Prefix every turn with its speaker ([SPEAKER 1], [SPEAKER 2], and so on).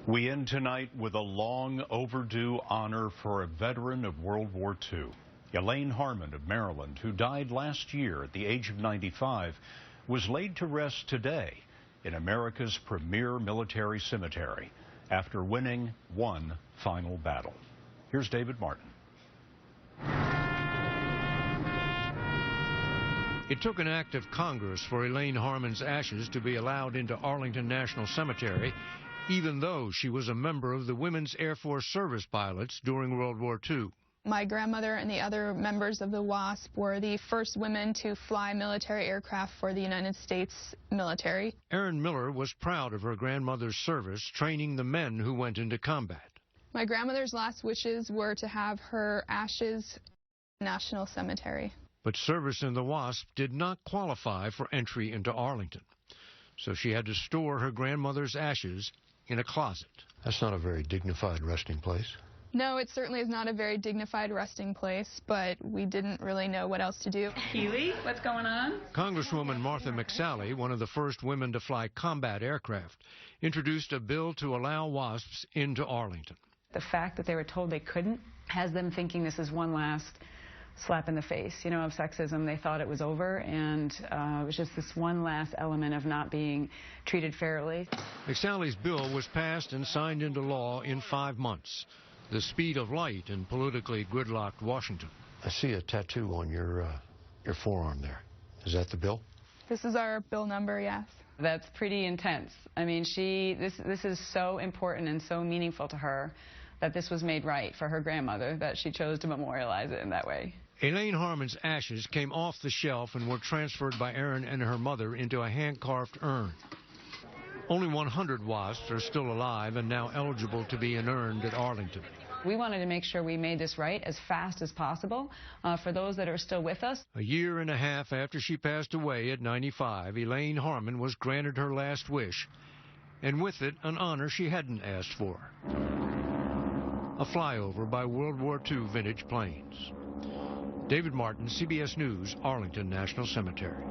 [SPEAKER 1] We end tonight with a long overdue honor for a veteran of World War II. Elaine Harmon of Maryland, who died last year at the age of 95, was laid to rest today in America's premier military cemetery after winning one final battle. Here's David Martin.
[SPEAKER 2] It took an act of Congress for Elaine Harmon's ashes to be allowed into Arlington National Cemetery, even though she was a member of the Women's Airforce Service Pilots during World War II.
[SPEAKER 3] My grandmother and the other members of the WASP were the first women to fly military aircraft for the United States military.
[SPEAKER 2] Erin Miller was proud of her grandmother's service, training the men who went into combat.
[SPEAKER 3] My grandmother's last wishes were to have her ashes in the National Cemetery.
[SPEAKER 2] But service in the WASP did not qualify for entry into Arlington, so she had to store her grandmother's ashes in a closet.
[SPEAKER 4] That's not a very dignified resting place.
[SPEAKER 3] No, it certainly is not a very dignified resting place, but we didn't really know what else to do.
[SPEAKER 5] Huey, what's going on?
[SPEAKER 2] Congresswoman Martha McSally, one of the first women to fly combat aircraft, introduced a bill to allow WASPs into Arlington.
[SPEAKER 5] The fact that they were told they couldn't has them thinking this is one last slap in the face, of sexism. They thought it was over, and it was just this one last element of not being treated fairly.
[SPEAKER 2] McSally's bill was passed and signed into law in 5 months, the speed of light in politically gridlocked Washington.
[SPEAKER 4] I see a tattoo on your forearm there. Is that the bill?
[SPEAKER 3] This is our bill number, yes.
[SPEAKER 5] That's pretty intense. I mean, this is so important and so meaningful to her that this was made right for her grandmother, that she chose to memorialize it in that way.
[SPEAKER 2] Elaine Harmon's ashes came off the shelf and were transferred by Erin and her mother into a hand-carved urn. Only 100 WASPs are still alive and now eligible to be inurned at Arlington.
[SPEAKER 5] We wanted to make sure we made this right as fast as possible for those that are still with us.
[SPEAKER 2] A year and a half after she passed away at 95, Elaine Harmon was granted her last wish, and with it, an honor she hadn't asked for. A flyover by World War II vintage planes. David Martin, CBS News, Arlington National Cemetery.